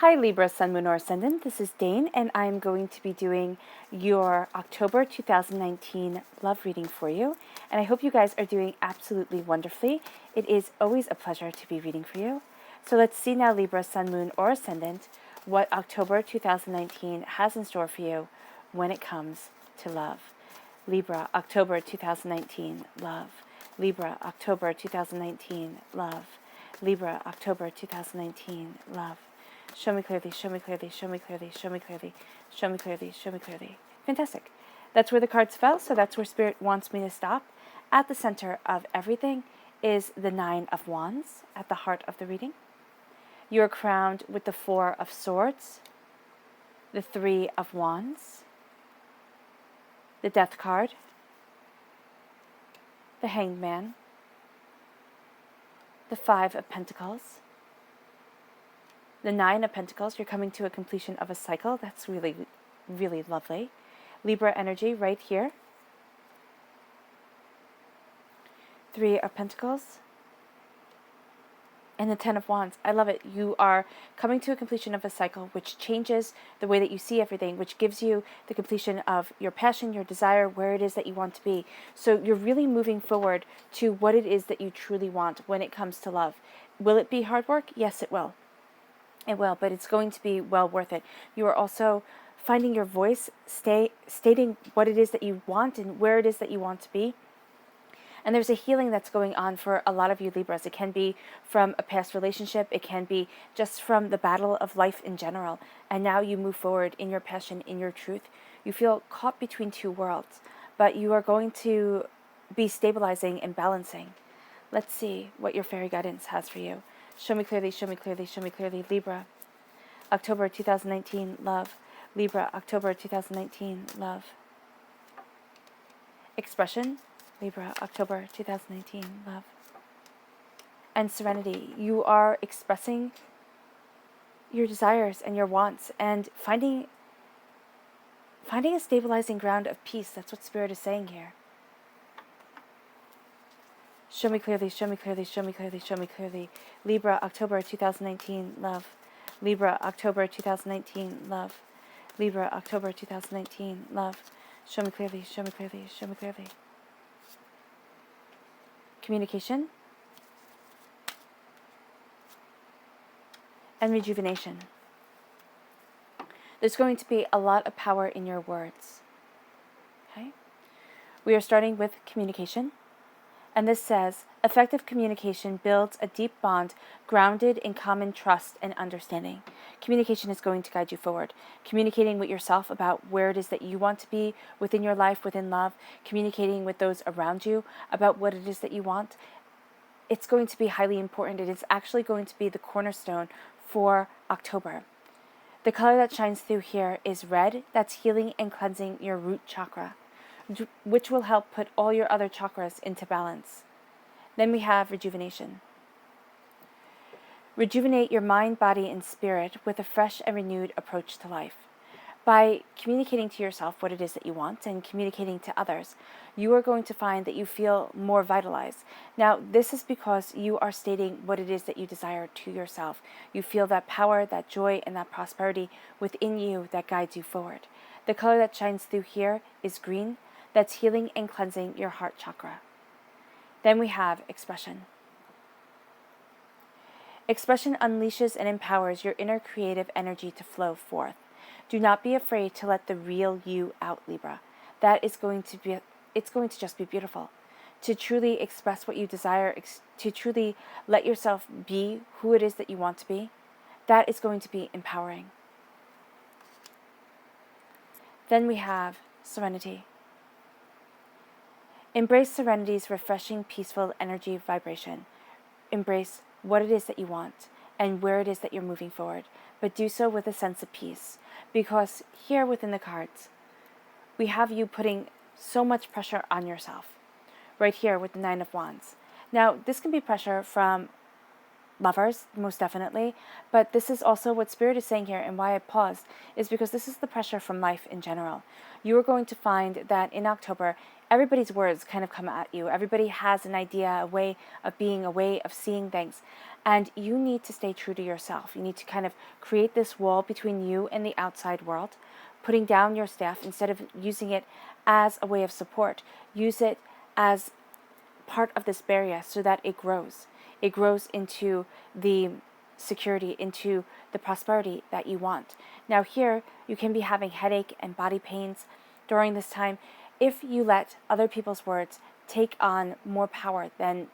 Hi Libra, Sun, Moon, or Ascendant. This is Dane, and I'm going to be doing your October 2019 love reading for you. And I hope you guys are doing absolutely wonderfully. It is always a pleasure to be reading for you. So let's see now, Libra, Sun, Moon, or Ascendant, what October 2019 has in store for you when it comes to love. Libra, October 2019, love. Libra, October 2019, love. Libra, October 2019, love. Show me clearly, show me clearly, show me clearly, show me clearly, show me clearly, show me clearly. Fantastic. That's where the cards fell, so that's where Spirit wants me to stop. At the center of everything is the Nine of Wands, at the heart of the reading. You are crowned with the Four of Swords, the Three of Wands, the Death card, the Hanged Man, the Five of Pentacles, the Nine of Pentacles. You're coming to a completion of a cycle. That's really, really lovely. Libra energy right here. Three of Pentacles. And the Ten of Wands. I love it. You are coming to a completion of a cycle, which changes the way that you see everything, which gives you the completion of your passion, your desire, where it is that you want to be. So you're really moving forward to what it is that you truly want when it comes to love. Will it be hard work? Yes, it will. It will, but it's going to be well worth it. You are also finding your voice, stating what it is that you want and where it is that you want to be. And there's a healing that's going on for a lot of you Libras. It can be from a past relationship. It can be just from the battle of life in general. And now you move forward in your passion, in your truth. You feel caught between two worlds, but you are going to be stabilizing and balancing. Let's see what your fairy guidance has for you. Show me clearly, show me clearly, show me clearly. Libra, October 2019, love. Libra, October 2019, love. Expression, Libra, October 2019, love. And serenity. You are expressing your desires and your wants and finding a stabilizing ground of peace. That's what Spirit is saying here. Show me clearly, show me clearly, show me clearly, show me clearly. Libra, October 2019, love. Libra, October 2019, love. Libra, October 2019, love. Show me clearly, show me clearly, show me clearly. Communication and rejuvenation. There's going to be a lot of power in your words. Okay? We are starting with communication. And this says, effective communication builds a deep bond grounded in common trust and understanding. Communication is going to guide you forward. Communicating with yourself about where it is that you want to be within your life, within love. Communicating with those around you about what it is that you want. It's going to be highly important. It is actually going to be the cornerstone for October. The color that shines through here is red. That's healing and cleansing your root chakra, which will help put all your other chakras into balance. Then we have rejuvenation. Rejuvenate your mind, body, and spirit with a fresh and renewed approach to life. By communicating to yourself what it is that you want and communicating to others, you are going to find that you feel more vitalized. Now, this is because you are stating what it is that you desire to yourself. You feel that power, that joy, and that prosperity within you that guides you forward. The color that shines through here is green. That's healing and cleansing your heart chakra. Then we have expression. Expression unleashes and empowers your inner creative energy to flow forth. Do not be afraid to let the real you out, Libra. It's going to just be beautiful. To truly express what you desire, to truly let yourself be who it is that you want to be, that is going to be empowering. Then we have serenity. Embrace serenity's refreshing, peaceful energy vibration. Embrace what it is that you want and where it is that you're moving forward, but do so with a sense of peace. Because here within the cards, we have you putting so much pressure on yourself. Right here with the Nine of Wands. Now, this can be pressure from lovers, most definitely. But this is also what Spirit is saying here, and why I paused, is because this is the pressure from life in general. You are going to find that in October, everybody's words kind of come at you. Everybody has an idea, a way of being, a way of seeing things. And you need to stay true to yourself. You need to kind of create this wall between you and the outside world, putting down your staff instead of using it as a way of support. Use it as part of this barrier so that it grows. It grows into the security, into the prosperity that you want. Now here, you can be having headache and body pains during this time if you let other people's words take on more power than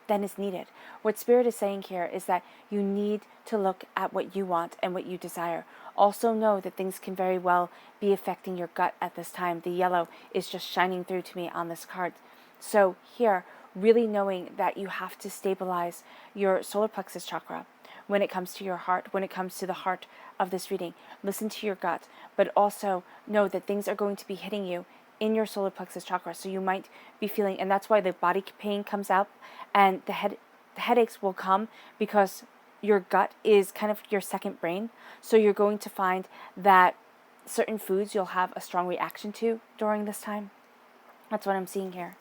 is needed. What Spirit is saying here is that you need to look at what you want and what you desire. Also know that things can very well be affecting your gut at this time. The yellow is just shining through to me on this card. So here, really knowing that you have to stabilize your solar plexus chakra when it comes to your heart, when it comes to the heart of this reading. Listen to your gut, but also know that things are going to be hitting you in your solar plexus chakra. So you might be feeling, and that's why the body pain comes out and the headaches will come, because your gut is kind of your second brain. So you're going to find that certain foods you'll have a strong reaction to during this time. That's what I'm seeing here.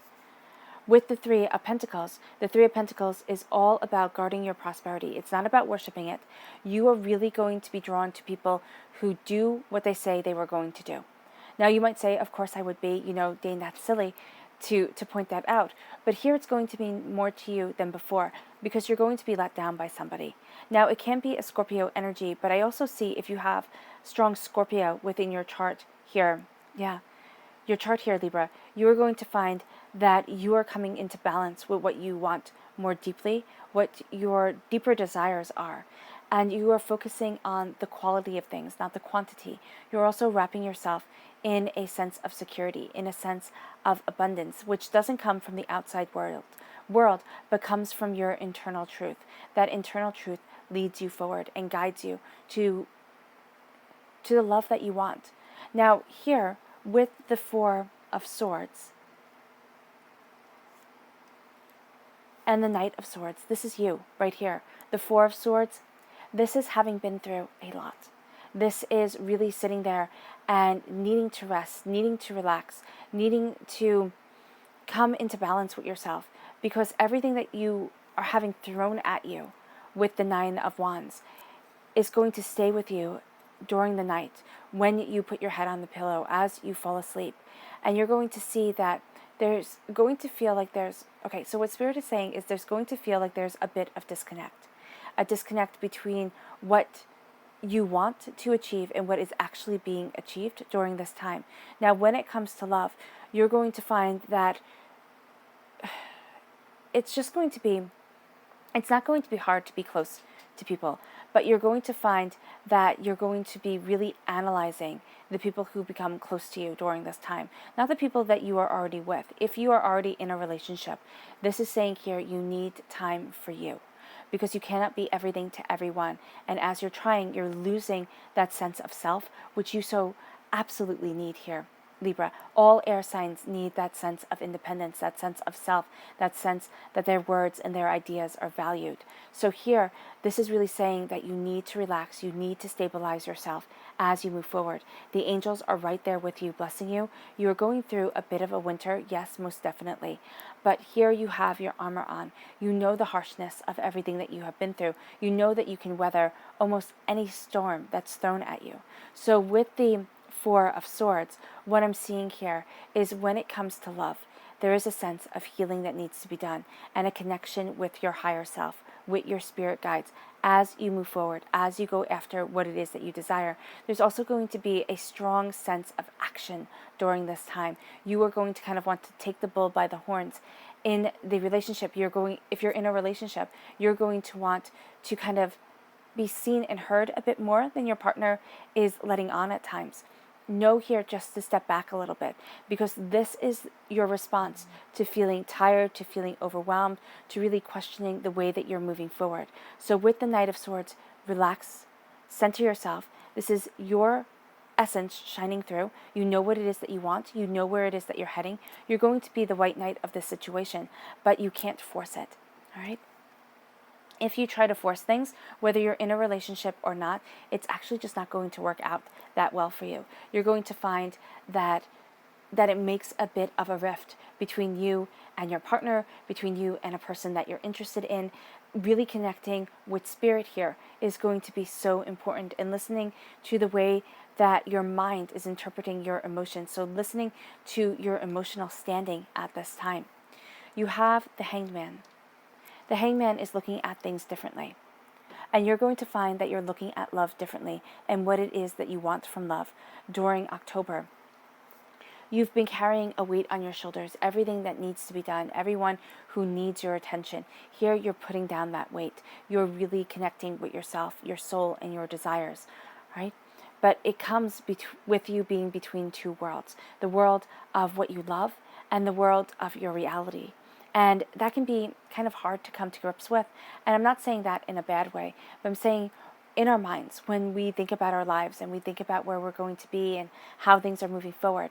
With the Three of Pentacles, the Three of Pentacles is all about guarding your prosperity. It's not about worshiping it. You are really going to be drawn to people who do what they say they were going to do. Now you might say, of course I would be, Dane, that's silly to point that out. But here it's going to mean more to you than before, because you're going to be let down by somebody. Now it can be a Scorpio energy, but I also see if you have strong Scorpio within your chart here, your chart here, Libra, you are going to find that you are coming into balance with what you want more deeply, what your deeper desires are. And you are focusing on the quality of things, not the quantity. You're also wrapping yourself in a sense of security, in a sense of abundance, which doesn't come from the outside world, but comes from your internal truth. That internal truth leads you forward and guides you to the love that you want. Now here, with the Four of Swords and the Knight of Swords, this is you right here. The Four of Swords, this is having been through a lot. This is really sitting there and needing to rest, needing to relax, needing to come into balance with yourself, because everything that you are having thrown at you with the Nine of Wands is going to stay with you during the night when you put your head on the pillow as you fall asleep. And you're going to see that there's going to feel like so what Spirit is saying is there's going to feel like there's a bit of disconnect. A disconnect between what you want to achieve and what is actually being achieved during this time. Now, when it comes to love, you're going to find that it's not going to be hard to be close to people, but you're going to find that you're going to be really analyzing the people who become close to you during this time, not the people that you are already with. If you are already in a relationship, this is saying here you need time for you, because you cannot be everything to everyone. And as you're trying, you're losing that sense of self, which you so absolutely need here, Libra. All air signs need that sense of independence, that sense of self, that sense that their words and their ideas are valued. So here, this is really saying that you need to relax, you need to stabilize yourself as you move forward. The angels are right there with you, blessing you. You are going through a bit of a winter, yes, most definitely. But here you have your armor on. You know the harshness of everything that you have been through. You know that you can weather almost any storm that's thrown at you. So with the Four of Swords, what I'm seeing here is when it comes to love, there is a sense of healing that needs to be done, and a connection with your higher self, with your spirit guides, as you move forward, as you go after what it is that you desire. There's also going to be a strong sense of action during this time. You are going to kind of want to take the bull by the horns. In the relationship, if you're in a relationship, you're going to want to kind of be seen and heard a bit more than your partner is letting on at times. Know here just to step back a little bit, because this is your response to feeling tired, to feeling overwhelmed, to really questioning the way that you're moving forward. So with the Knight of Swords, relax, center yourself. This is your essence shining through. You know what it is that you want. You know where it is that you're heading. You're going to be the white knight of this situation, but you can't force it. All right? If you try to force things, whether you're in a relationship or not, it's actually just not going to work out that well for you. You're going to find that it makes a bit of a rift between you and your partner, between you and a person that you're interested in. Really connecting with spirit here is going to be so important, and listening to the way that your mind is interpreting your emotions. So listening to your emotional standing at this time. You have the Hanged Man. The Hanged Man is looking at things differently. And you're going to find that you're looking at love differently and what it is that you want from love during October. You've been carrying a weight on your shoulders, everything that needs to be done, everyone who needs your attention. Here you're putting down that weight. You're really connecting with yourself, your soul, and your desires, right? But it comes with you being between two worlds, the world of what you love and the world of your reality. And that can be kind of hard to come to grips with. And I'm not saying that in a bad way, but I'm saying in our minds, when we think about our lives and we think about where we're going to be and how things are moving forward,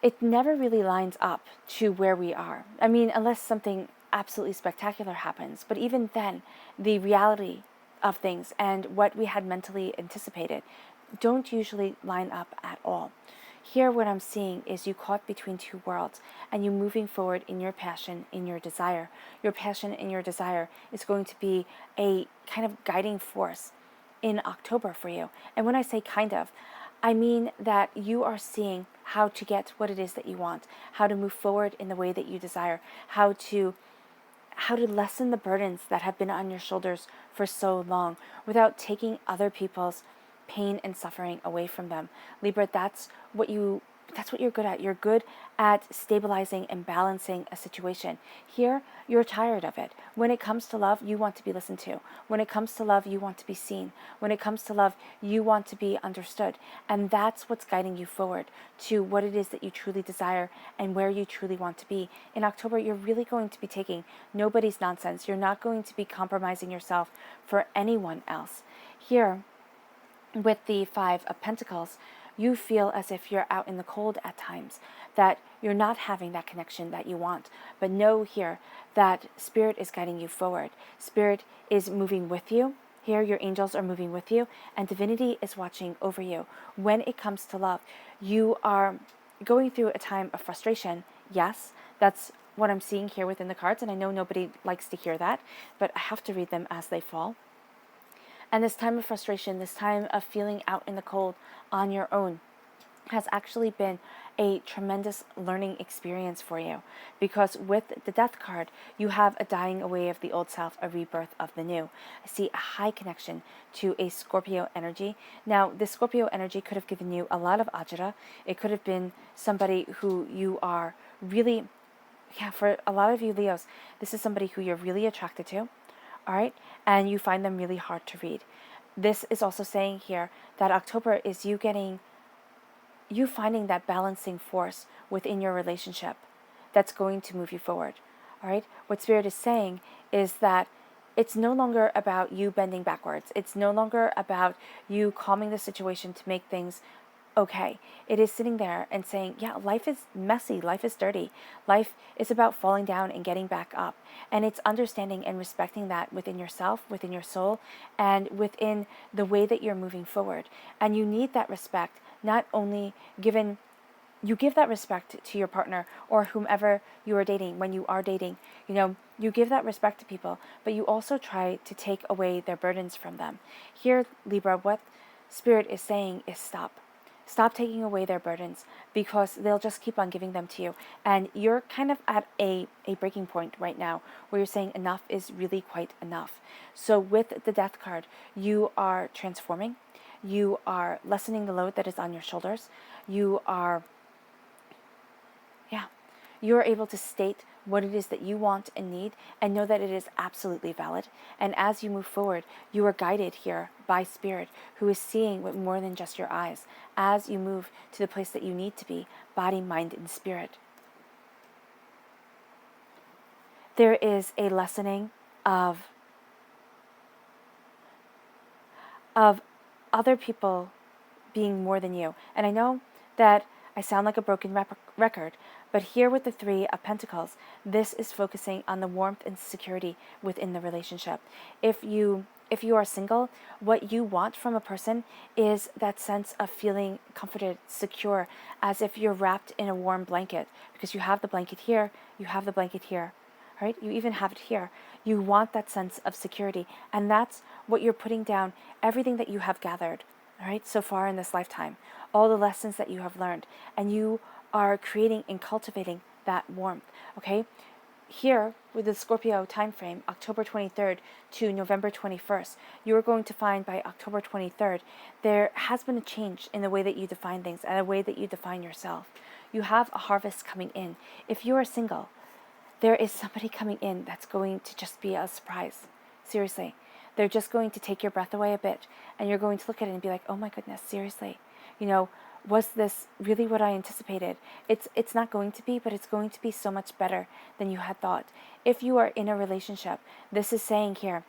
it never really lines up to where we are. I mean, unless something absolutely spectacular happens. But even then, the reality of things and what we had mentally anticipated don't usually line up at all. Here, what I'm seeing is you caught between two worlds and you moving forward in your passion, in your desire. Your passion and your desire is going to be a kind of guiding force in October for you. And when I say kind of, I mean that you are seeing how to get what it is that you want, how to move forward in the way that you desire, how to lessen the burdens that have been on your shoulders for so long without taking other people's pain and suffering away from them. Libra, that's what you're good at. You're good at stabilizing and balancing a situation. Here, you're tired of it. When it comes to love, you want to be listened to. When it comes to love, you want to be seen. When it comes to love, you want to be understood. And that's what's guiding you forward to what it is that you truly desire and where you truly want to be. In October, you're really going to be taking nobody's nonsense. You're not going to be compromising yourself for anyone else. Here, with the Five of Pentacles, you feel as if you're out in the cold at times, that you're not having that connection that you want. But know here that Spirit is guiding you forward. Spirit is moving with you. Here, your angels are moving with you, and divinity is watching over you. When it comes to love, you are going through a time of frustration. Yes, that's what I'm seeing here within the cards, and I know nobody likes to hear that, but I have to read them as they fall. And this time of frustration, this time of feeling out in the cold on your own, has actually been a tremendous learning experience for you, because with the Death card, you have a dying away of the old self, a rebirth of the new. I see a high connection to a Scorpio energy. Now, this Scorpio energy could have given you a lot of ajita. It could have been somebody who you are really, for a lot of you Leos, this is somebody who you're really attracted to. All right, and you find them really hard to read. This is also saying here that October is you finding that balancing force within your relationship that's going to move you forward. All right, what Spirit is saying is that it's no longer about you bending backwards. It's no longer about you calming the situation to make things okay. It is sitting there and saying, yeah, life is messy, life is dirty, life is about falling down and getting back up. And it's understanding and respecting that within yourself, within your soul, and within the way that you're moving forward. And you need that respect, not only given you give that respect to your partner or whomever you are dating when you are dating. You give that respect to people, but you also try to take away their burdens from them. Here, Libra, what Spirit is saying is stop. Stop taking away their burdens, because they'll just keep on giving them to you. And you're kind of at a breaking point right now where you're saying enough is really quite enough. So with the Death card, you are transforming. You are lessening the load that is on your shoulders. You're able to state what it is that you want and need, and know that it is absolutely valid. And as you move forward, you are guided here by Spirit, who is seeing with more than just your eyes, as you move to the place that you need to be, body, mind, and spirit. There is a lessening of other people being more than you. And I know that I sound like a broken record, but here with the Three of Pentacles, this is focusing on the warmth and security within the relationship. If you are single, what you want from a person is that sense of feeling comforted, secure, as if you're wrapped in a warm blanket, because you have the blanket here, you have the blanket here, right? You even have it here. You want that sense of security, and that's what you're putting down, everything that you have gathered, all right, so far in this lifetime, all the lessons that you have learned, and you are creating and cultivating that warmth, okay? Here, with the Scorpio time frame, October 23rd to November 21st, you are going to find by October 23rd, there has been a change in the way that you define things and the way that you define yourself. You have a harvest coming in. If you are single, there is somebody coming in that's going to just be a surprise. Seriously. They're just going to take your breath away a bit, and you're going to look at it and be like, oh my goodness, seriously. Was this really what I anticipated? It's not going to be, but it's going to be so much better than you had thought. If you are in a relationship, this is saying here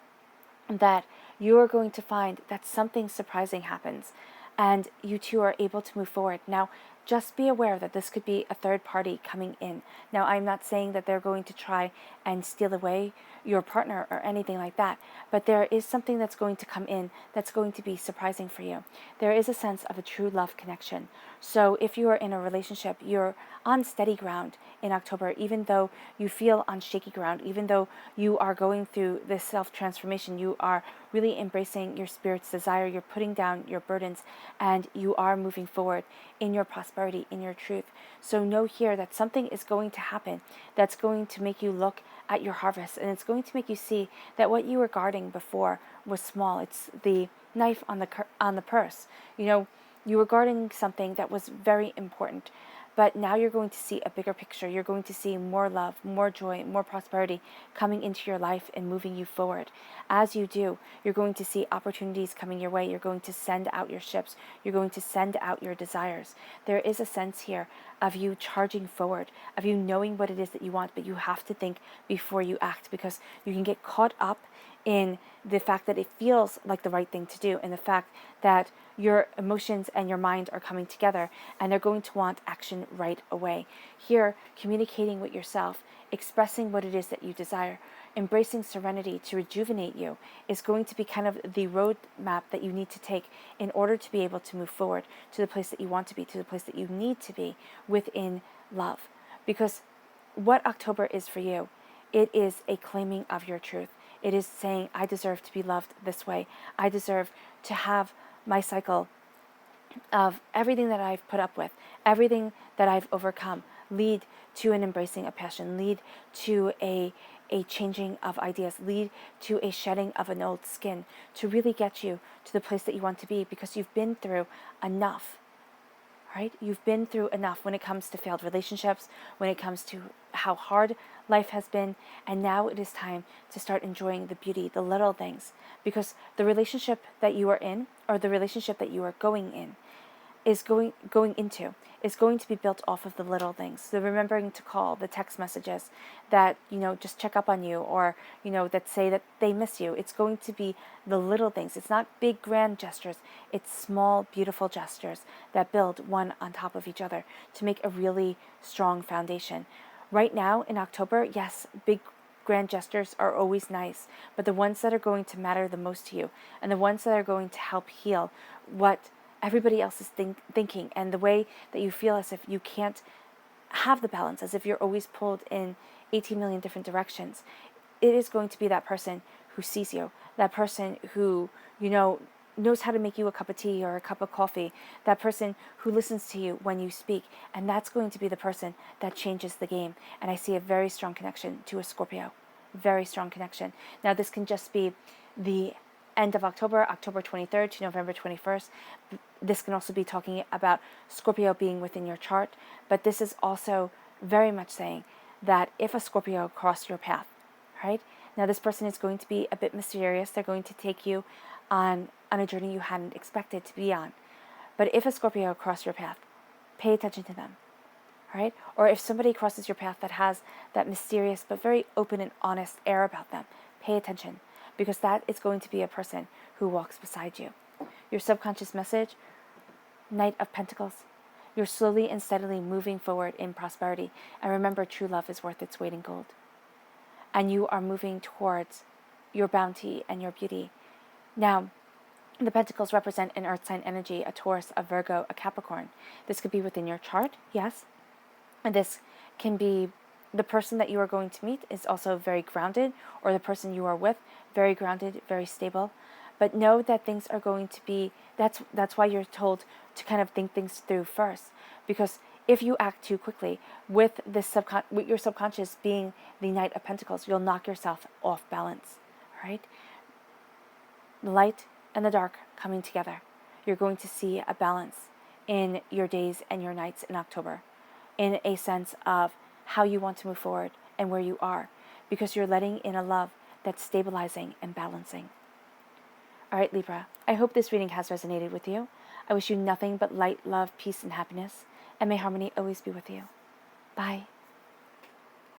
that you are going to find that something surprising happens and you two are able to move forward. Now, just be aware that this could be a third party coming in. Now, I'm not saying that they're going to try and steal away your partner or anything like that, but there is something that's going to come in that's going to be surprising for you. There is a sense of a true love connection. So if you are in a relationship, you're on steady ground in October, even though you feel on shaky ground, even though you are going through this self-transformation, you are really embracing your spirit's desire, you're putting down your burdens, and you are moving forward in your prosperity, in your truth. So know here that something is going to happen that's going to make you look at your harvest, and it's going to make you see that what you were guarding before was small. It's the knife on the purse. You were guarding something that was very important, but now you're going to see a bigger picture. You're going to see more love, more joy, more prosperity coming into your life and moving you forward. As you do, you're going to see opportunities coming your way. You're going to send out your ships. You're going to send out your desires. There is a sense here of you charging forward, of you knowing what it is that you want, but you have to think before you act, because you can get caught up in the fact that it feels like the right thing to do, and the fact that your emotions and your mind are coming together and they're going to want action right away. Here, communicating with yourself, expressing what it is that you desire, embracing serenity to rejuvenate you is going to be kind of the roadmap that you need to take in order to be able to move forward to the place that you want to be, to the place that you need to be within love. Because what October is for you, it is a claiming of your truth. It is saying, I deserve to be loved this way. I deserve to have my cycle of everything that I've put up with, everything that I've overcome, lead to an embracing of passion, lead to a changing of ideas, lead to a shedding of an old skin, to really get you to the place that you want to be, because you've been through enough. Right? You've been through enough when it comes to failed relationships, when it comes to how hard life has been, and now it is time to start enjoying the beauty, the little things, because the relationship that you are in, or the relationship that you are going in, is going to be built off of the little things. The remembering to call, the text messages that, just check up on you, or, that say that they miss you. It's going to be the little things. It's not big, grand gestures. It's small, beautiful gestures that build one on top of each other to make a really strong foundation. Right now in October, yes, big, grand gestures are always nice, but the ones that are going to matter the most to you, and the ones that are going to help heal what everybody else is thinking, and the way that you feel as if you can't have the balance, as if you're always pulled in 18 million different directions, it is going to be that person who sees you, that person who, knows how to make you a cup of tea or a cup of coffee, that person who listens to you when you speak, and that's going to be the person that changes the game. And I see a very strong connection to a Scorpio, very strong connection. Now, this can just be the end of October, October 23rd to November 21st. This can also be talking about Scorpio being within your chart, but this is also very much saying that if a Scorpio crossed your path, right? Now, this person is going to be a bit mysterious. They're going to take you on a journey you hadn't expected to be on. But if a Scorpio crossed your path, pay attention to them, right? Or if somebody crosses your path that has that mysterious but very open and honest air about them, pay attention, because that is going to be a person who walks beside you. Your subconscious message, Knight of Pentacles. You're slowly and steadily moving forward in prosperity. And remember, true love is worth its weight in gold. And you are moving towards your bounty and your beauty. Now, the pentacles represent an earth sign energy, a Taurus, a Virgo, a Capricorn. This could be within your chart, yes. And this can be the person that you are going to meet is also very grounded, or the person you are with, very grounded, very stable. But know that things are going to be, that's why you're told to kind of think things through first. Because if you act too quickly, with with your subconscious being the Knight of Pentacles, you'll knock yourself off balance, right? The light and the dark coming together. You're going to see a balance in your days and your nights in October, in a sense of how you want to move forward and where you are, because you're letting in a love that's stabilizing and balancing. All right, Libra, I hope this reading has resonated with you. I wish you nothing but light, love, peace, and happiness, and may harmony always be with you. Bye.